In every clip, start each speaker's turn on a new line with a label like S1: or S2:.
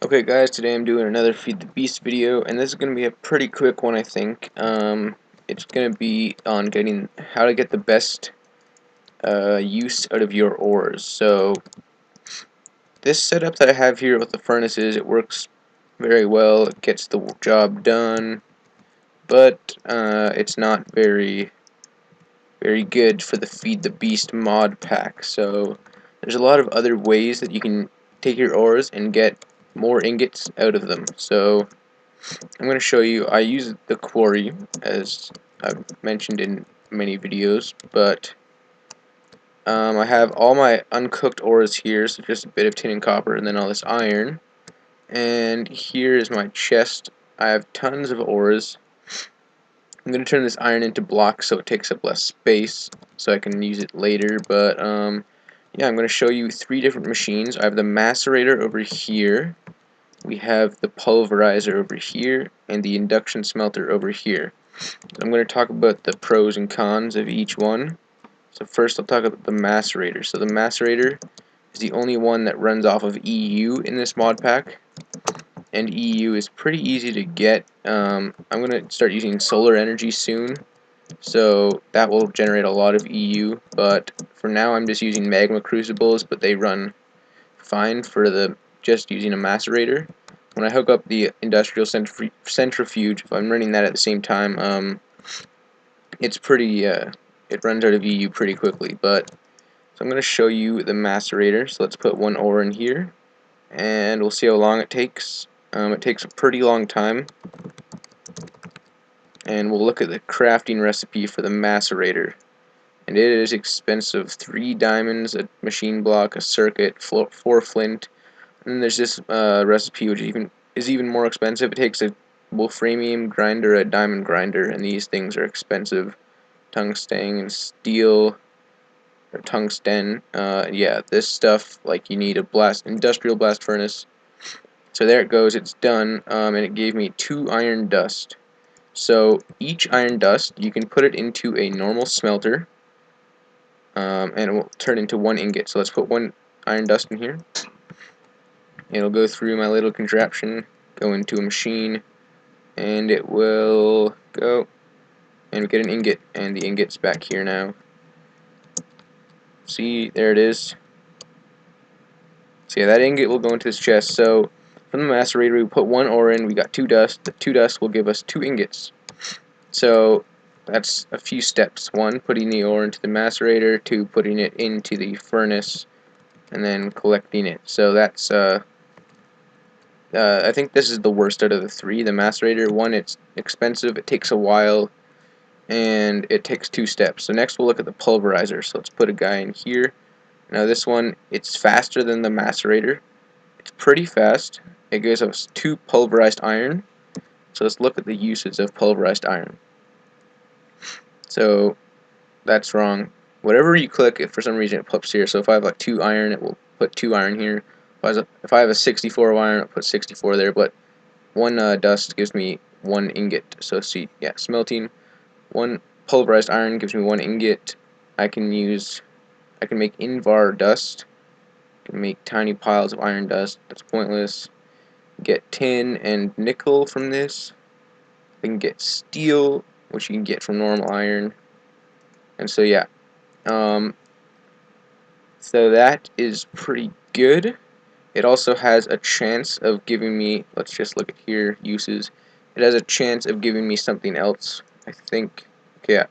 S1: Okay guys, today I'm doing another Feed the Beast video, and this is going to be a pretty quick one I think. It's going to be on getting how to get the best use out of your ores. So this setup that I have here with the furnaces, it works very well, it gets the job done, but it's not very good for the Feed the Beast mod pack. So there's a lot of other ways that you can take your ores and get more ingots out of them. So I'm going to show you. I use the quarry, as I've mentioned in many videos, but I have all my uncooked ores here, so just a bit of tin and copper, and then all this iron. And here is my chest. I have tons of ores. I'm going to turn this iron into blocks so it takes up less space, so I can use it later, but yeah, I'm going to show you three different machines. I have the macerator over here, we have the pulverizer over here, and the induction smelter over here. I'm going to talk about the pros and cons of each one. So first I'll talk about the macerator. So the macerator is the only one that runs off of EU in this mod pack, and EU is pretty easy to get. I'm going to start using solar energy soon, so that will generate a lot of EU, but for now I'm just using magma crucibles, but they run fine for the just using a macerator. When I hook up the industrial centrifuge, if I'm running that at the same time, it's pretty, it runs out of EU pretty quickly. But so I'm going to show you the macerator. So let's put one ore in here, and we'll see how long it takes. It takes a pretty long time, and we'll look at the crafting recipe for the macerator. And it is expensive: 3 diamonds, a machine block, a circuit, 4 flint. And then there's this recipe which is even more expensive. It takes a wolframium grinder, a diamond grinder, and these things are expensive. Tungsten and steel, or tungsten. Yeah, this stuff, like, you need a industrial blast furnace. So there it goes, it's done, and it gave me 2 iron dust. So each iron dust, you can put it into a normal smelter, and it will turn into 1 ingot. So let's put 1 iron dust in here. It'll go through my little contraption, go into a machine, and it will go and get an ingot, and the ingot's back here now. See, there it is. So yeah, that ingot will go into this chest. So from the macerator, we put 1 ore in, we got 2 dust. The 2 dust will give us 2 ingots. So that's a few steps. 1, putting the ore into the macerator. 2, putting it into the furnace, and then collecting it. So that's I think this is the worst out of the 3, the macerator. 1, it's expensive, it takes a while, and it takes 2 steps. So next we'll look at the pulverizer. So let's put a guy in here. Now this one, it's faster than the macerator. It's pretty fast. It gives us 2 pulverized iron. So let's look at the uses of pulverized iron. So that's wrong. Whatever you click, if for some reason it pops here. So if I have like 2 iron, it will put 2 iron here. If I have a 64 iron, it'll put 64 there. But 1 dust gives me 1 ingot. So see, yeah, smelting. 1 pulverized iron gives me 1 ingot. I can make invar dust. I can make tiny piles of iron dust. That's pointless. Get tin and nickel from this. I can get steel, which you can get from normal iron. And so yeah, so that is pretty good. It also has a chance of giving me, let's just look at here, uses. It has a chance of giving me something else, I think. Okay, yeah,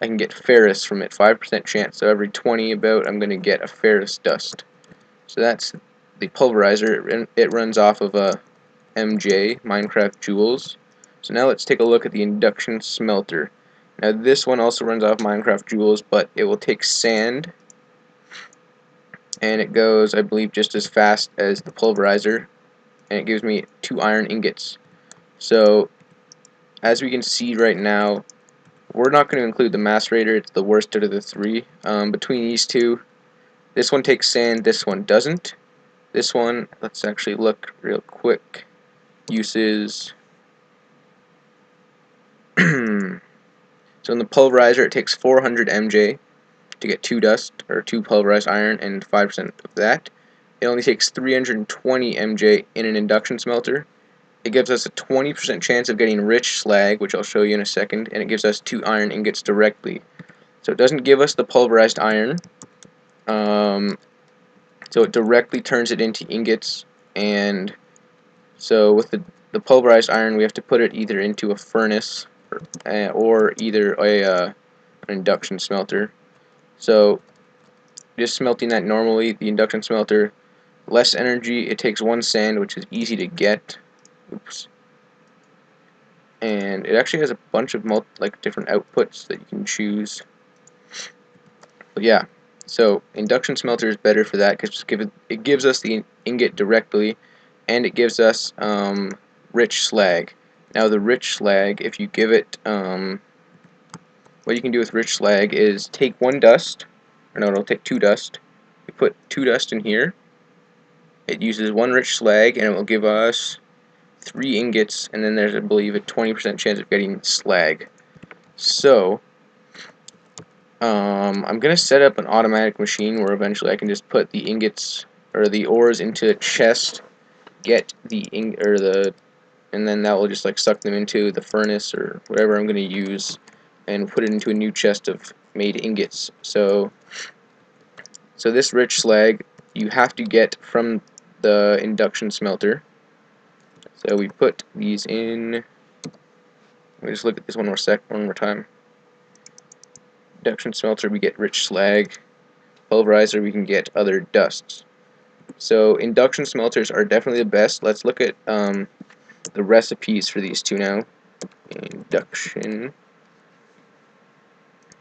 S1: I can get ferrous from it, 5% chance. So every 20 about, I'm going to get a ferrous dust. So that's the pulverizer. It runs off of a MJ, Minecraft Joules. So now let's take a look at the induction smelter. Now this one also runs off Minecraft Joules, but it will take sand, and it goes, I believe, just as fast as the pulverizer, and it gives me 2 iron ingots. So as we can see right now, we're not going to include the macerator. It's the worst out of the 3. Between these two, this one takes sand, this one doesn't. This one, let's actually look real quick. Uses. So in the pulverizer, it takes 400 MJ to get 2 dust, or 2 pulverized iron, and 5% of that. it only takes 320 MJ in an induction smelter. It gives us a 20% chance of getting rich slag, which I'll show you in a second, and it gives us 2 iron ingots directly. So it doesn't give us the pulverized iron, so it directly turns it into ingots, and so with the pulverized iron, we have to put it either into a furnace or either an induction smelter. So just smelting that normally, the induction smelter, less energy, it takes 1 sand, which is easy to get. Oops. And it actually has a bunch of different outputs that you can choose. But yeah, so induction smelter is better for that because it gives us the ingot directly, and it gives us rich slag. Now the rich slag, if you give it, what you can do with rich slag is take 1 dust, or no, it'll take 2 dust. You put 2 dust in here. It uses 1 rich slag, and it will give us 3 ingots, and then there's, I believe, a 20% chance of getting slag. So, I'm gonna set up an automatic machine where eventually I can just put the ingots or the ores into a chest, get the and then that will just like suck them into the furnace or whatever I'm gonna use, and put it into a new chest of made ingots. So this rich slag you have to get from the induction smelter. So we put these in. Let me just look at this one more time. Induction smelter, we get rich slag. Pulverizer, we can get other dusts. So induction smelters are definitely the best. Let's look at the recipes for these two now. Induction.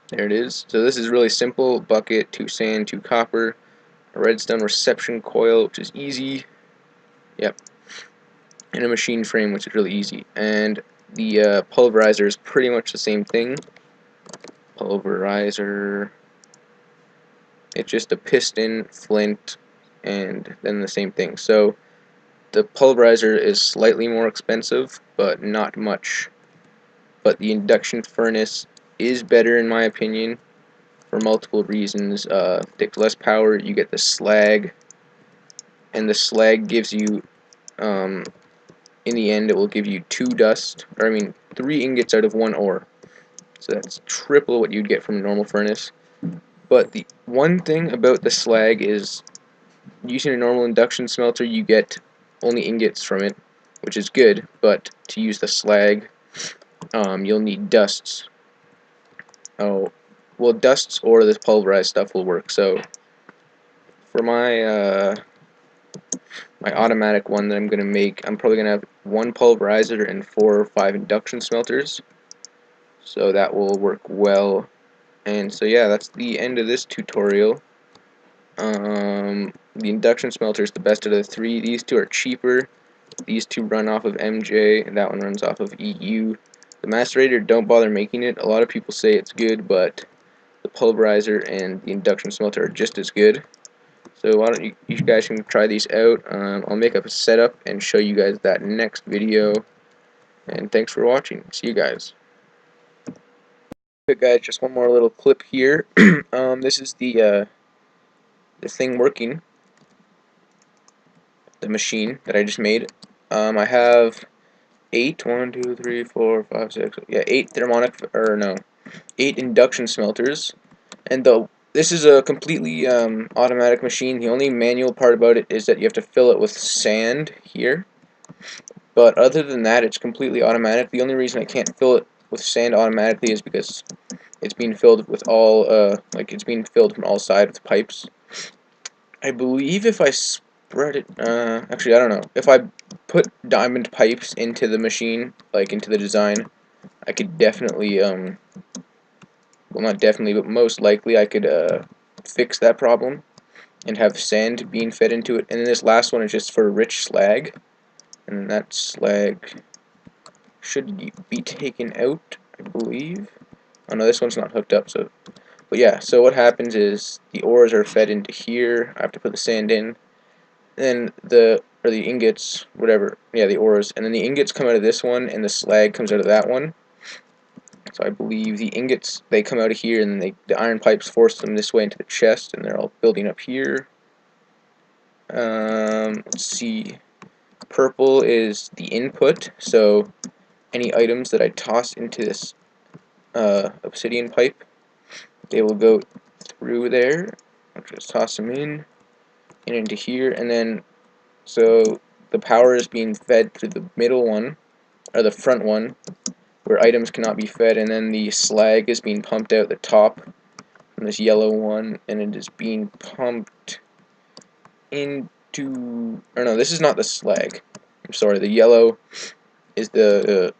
S1: There it is. So this is really simple. Bucket, 2 sand, 2 copper, a redstone reception coil, which is easy. Yep. And a machine frame, which is really easy. And the pulverizer is pretty much the same thing. Pulverizer. It's just a piston, flint, and then the same thing. So the pulverizer is slightly more expensive, but not much. But the induction furnace is better in my opinion for multiple reasons. Takes less power, you get the slag, and the slag gives you, in the end, it will give you 2 dust, or I mean 3 ingots out of 1 ore. So that's triple what you'd get from a normal furnace. But the one thing about the slag is, using a normal induction smelter, you get only ingots from it, which is good, but to use the slag, you'll need dusts. Oh, well, dusts or the pulverized stuff will work. So for my my automatic one that I'm gonna make, I'm probably gonna have 1 pulverizer and 4 or 5 induction smelters. So that will work well. And so yeah, that's the end of this tutorial. The induction smelter is the best out of the 3. These 2 are cheaper. These 2 run off of MJ, and that one runs off of EU. The macerator, don't bother making it. A lot of people say it's good, but the pulverizer and the induction smelter are just as good. So why don't you guys can try these out. I'll make up a setup and show you guys that next video. And thanks for watching. See you guys. Okay, guys, just one more little clip here. This is the thing working, the machine that I just made. I have 8, 1, 2, 3, 4, 5, 6, yeah, 8 8 induction smelters, and this is a completely automatic machine. The only manual part about it is that you have to fill it with sand here, but other than that, it's completely automatic. The only reason I can't fill it with sand automatically is because it's being filled with it's being filled from all sides with pipes. I believe if I spread it, actually I don't know, if I put diamond pipes into the machine, like into the design, I could definitely, well, not definitely, but most likely I could fix that problem and have sand being fed into it. And then this last one is just for rich slag, and that slag should be taken out, I believe. Oh no, this one's not hooked up, so, but yeah, so what happens is the ores are fed into here. I have to put the sand in, then the ingots, whatever, yeah, the ores, and then the ingots come out of this one, and the slag comes out of that one. So I believe the ingots, they come out of here, and the iron pipes force them this way into the chest, and they're all building up here. Let's see. Purple is the input, so any items that I toss into this obsidian pipe, they will go through there. I'll just toss them in and into here, and then so the power is being fed through the middle one, or the front one, where items cannot be fed, and then the slag is being pumped out the top from this yellow one, and it is being pumped into, or no, this is not the slag. I'm sorry, the yellow is the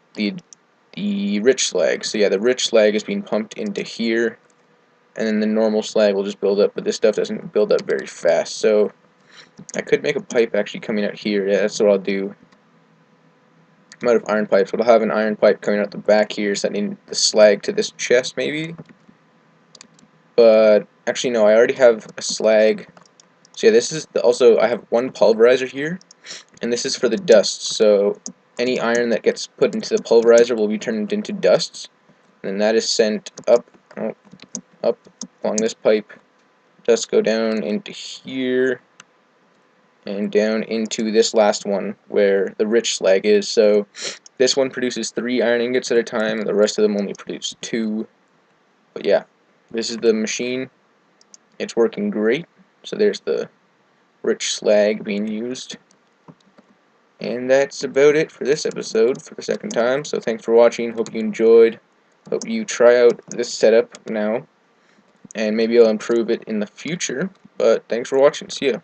S1: rich slag. So yeah, the rich slag is being pumped into here, and then the normal slag will just build up, but this stuff doesn't build up very fast. So I could make a pipe actually coming out here. Yeah, that's what I'll do. I'm out of iron pipes, but I'll have an iron pipe coming out the back here, sending the slag to this chest maybe. But actually no, I already have a slag. So yeah, this is also I have one pulverizer here, and this is for the dust. So any iron that gets put into the pulverizer will be turned into dusts, and then that is sent up, up along this pipe. Dust go down into here, and down into this last one where the rich slag is. So this one produces 3 iron ingots at a time, and the rest of them only produce 2. But yeah, this is the machine. It's working great. So there's the rich slag being used. And that's about it for this episode for the second time. So thanks for watching. Hope you enjoyed. Hope you try out this setup now. And maybe I'll improve it in the future. But thanks for watching. See ya.